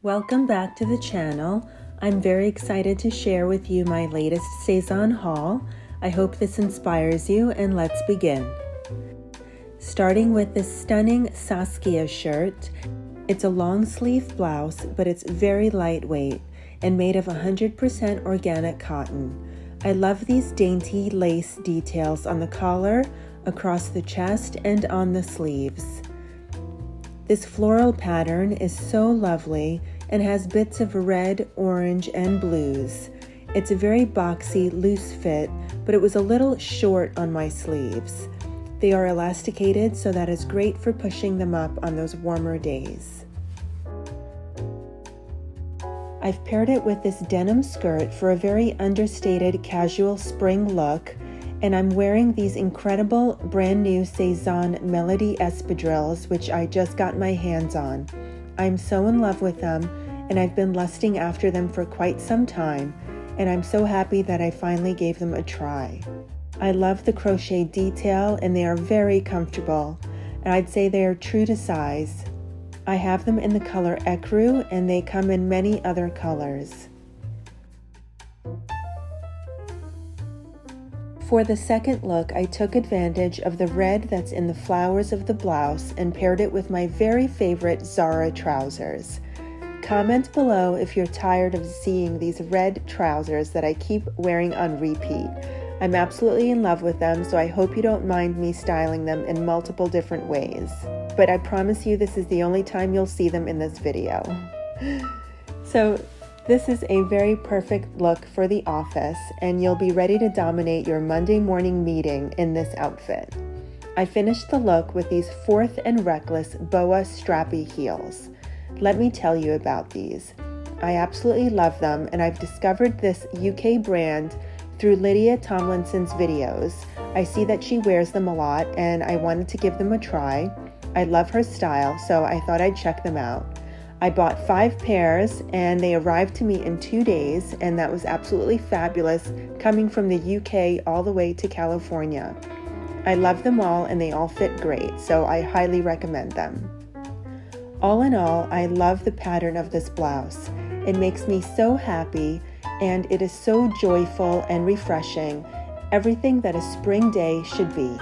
Welcome back to the channel. I'm very excited to share with you my latest Sezane haul. I hope this inspires you, and let's begin. Starting with this stunning Saskia shirt. It's a long sleeve blouse, but it's very lightweight and made of 100% organic cotton. I love these dainty lace details on the collar, across the chest, and on the sleeves. This floral pattern is so lovely and has bits of red, orange, and blues. It's a very boxy, loose fit, but it was a little short on my sleeves. They are elasticated, so that is great for pushing them up on those warmer days. I've paired it with this denim skirt for a very understated casual spring look, and I'm wearing these incredible brand new Sezane Melodie espadrilles, which I just got my hands on. I'm so in love with them, and I've been lusting after them for quite some time, and I'm so happy that I finally gave them a try. I love the crochet detail, and they are very comfortable, and I'd say they are true to size. I have them in the color ecru, and they come in many other colors. For the second look, I took advantage of the red that's in the flowers of the blouse and paired it with my very favorite Zara trousers. Comment below if you're tired of seeing these red trousers that I keep wearing on repeat. I'm absolutely in love with them, so I hope you don't mind me styling them in multiple different ways. But I promise you this is the only time you'll see them in this video. So this is a very perfect look for the office, and you'll be ready to dominate your Monday morning meeting in this outfit. I finished the look with these Fourth and Reckless boa strappy heels. Let me tell you about these. I absolutely love them, and I've discovered this UK brand through Lydia Tomlinson's videos. I see that she wears them a lot, and I wanted to give them a try. I love her style, so I thought I'd check them out. I bought 5 pairs, and they arrived to me in 2 days, and that was absolutely fabulous, coming from the UK all the way to California. I love them all, and they all fit great, so I highly recommend them. All in all, I love the pattern of this blouse. It makes me so happy, and it is so joyful and refreshing, everything that a spring day should be.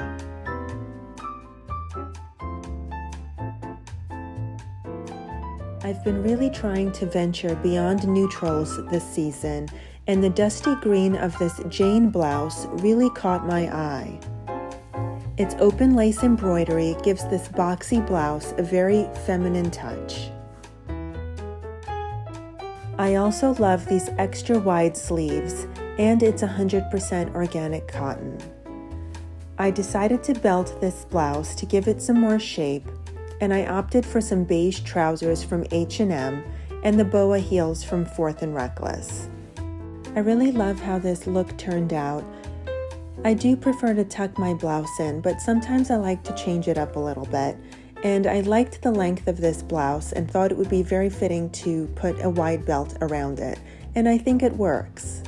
I've been really trying to venture beyond neutrals this season, and the dusty green of this Jane blouse really caught my eye. Its open lace embroidery gives this boxy blouse a very feminine touch. I also love these extra wide sleeves, and it's 100% organic cotton. I decided to belt this blouse to give it some more shape, and I opted for some beige trousers from H&M and the boa heels from Fourth and Reckless. I really love how this look turned out. I do prefer to tuck my blouse in, but sometimes I like to change it up a little bit, and I liked the length of this blouse and thought it would be very fitting to put a wide belt around it, and I think it works.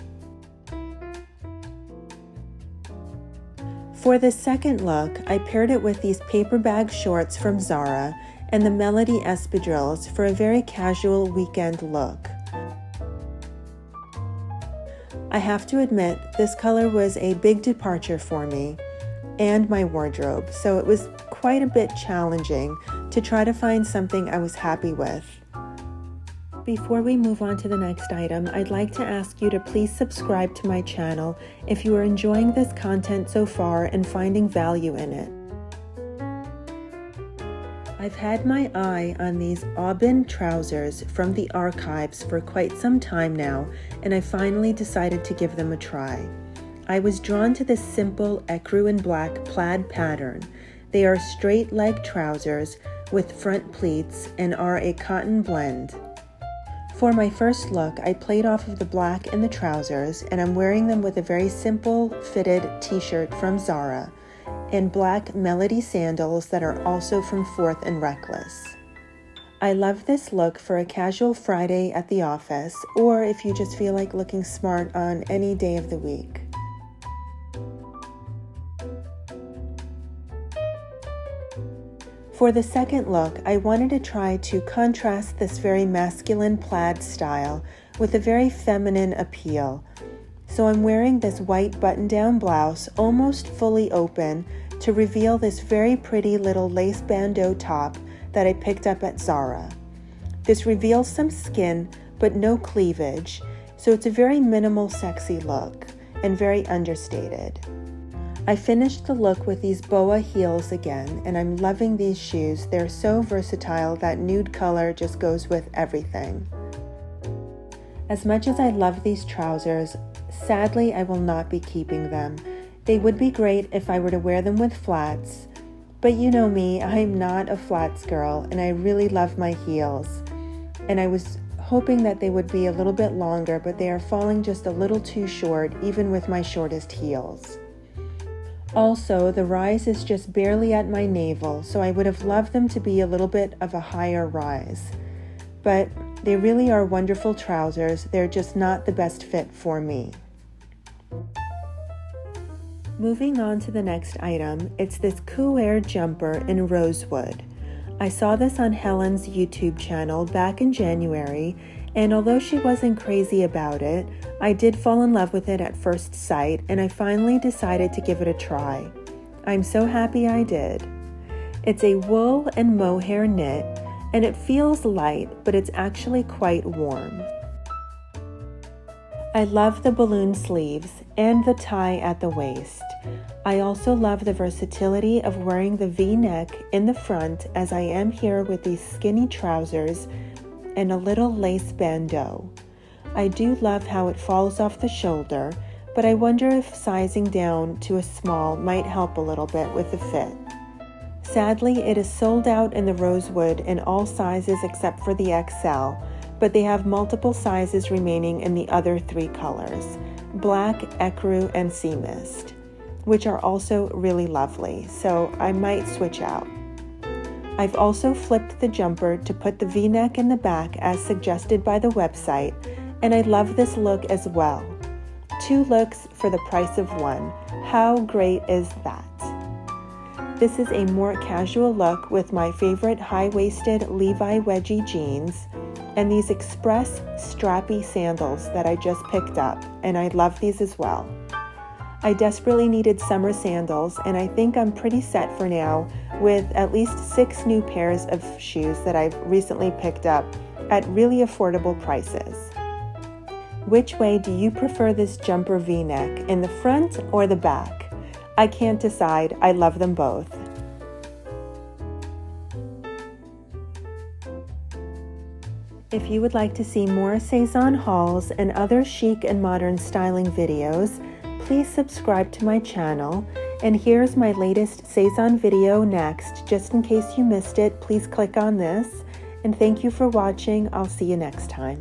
For the second look, I paired it with these paper bag shorts from Zara and the Melodie espadrilles for a very casual weekend look. I have to admit, this color was a big departure for me and my wardrobe, so it was quite a bit challenging to try to find something I was happy with. Before we move on to the next item, I'd like to ask you to please subscribe to my channel if you are enjoying this content so far and finding value in it. I've had my eye on these Aubin trousers from the archives for quite some time now, and I finally decided to give them a try. I was drawn to this simple ecru and black plaid pattern. They are straight leg trousers with front pleats and are a cotton blend. For my first look, I played off of the black in the trousers, and I'm wearing them with a very simple fitted t-shirt from Zara and black Melodie sandals that are also from Fourth and Reckless. I love this look for a casual Friday at the office, or if you just feel like looking smart on any day of the week. For the second look, I wanted to try to contrast this very masculine plaid style with a very feminine appeal. So I'm wearing this white button-down blouse, almost fully open, to reveal this very pretty little lace bandeau top that I picked up at Zara. This reveals some skin, but no cleavage, so it's a very minimal, sexy look, and very understated. I finished the look with these boa heels again, and I'm loving these shoes. They're so versatile. That nude color just goes with everything. As much as I love these trousers, sadly I will not be keeping them. They would be great if I were to wear them with flats, but you know me, I'm not a flats girl, and I really love my heels. And I was hoping that they would be a little bit longer, but they are falling just a little too short, even with my shortest heels. Also, the rise is just barely at my navel, so I would have loved them to be a little bit of a higher rise. But they really are wonderful trousers, they're just not the best fit for me. Moving on to the next item, it's this Coeur jumper in rosewood. I saw this on Helen's YouTube channel back in January, and although she wasn't crazy about it, I did fall in love with it at first sight, and I finally decided to give it a try. I'm so happy I did. It's a wool and mohair knit, and it feels light, but it's actually quite warm. I love the balloon sleeves and the tie at the waist. I also love the versatility of wearing the V-neck in the front, as I am here with these skinny trousers and a little lace bandeau. I do love how it falls off the shoulder, but I wonder if sizing down to a small might help a little bit with the fit. Sadly, it is sold out in the rosewood in all sizes except for the XL, but they have multiple sizes remaining in the other 3 colors, black, ecru, and sea mist, which are also really lovely, so I might switch out. I've also flipped the jumper to put the V-neck in the back as suggested by the website, and I love this look as well. 2 looks for the price of 1. How great is that? This is a more casual look with my favorite high-waisted Levi wedgie jeans and these express strappy sandals that I just picked up, and I love these as well. I desperately needed summer sandals, and I think I'm pretty set for now with at least 6 new pairs of shoes that I've recently picked up at really affordable prices. Which way do you prefer this jumper V-neck, in the front or the back? I can't decide. I love them both. If you would like to see more Sezane hauls and other chic and modern styling videos, please subscribe to my channel. And here's my latest Sezane video next. Just in case you missed it, please click on this. And thank you for watching. I'll see you next time.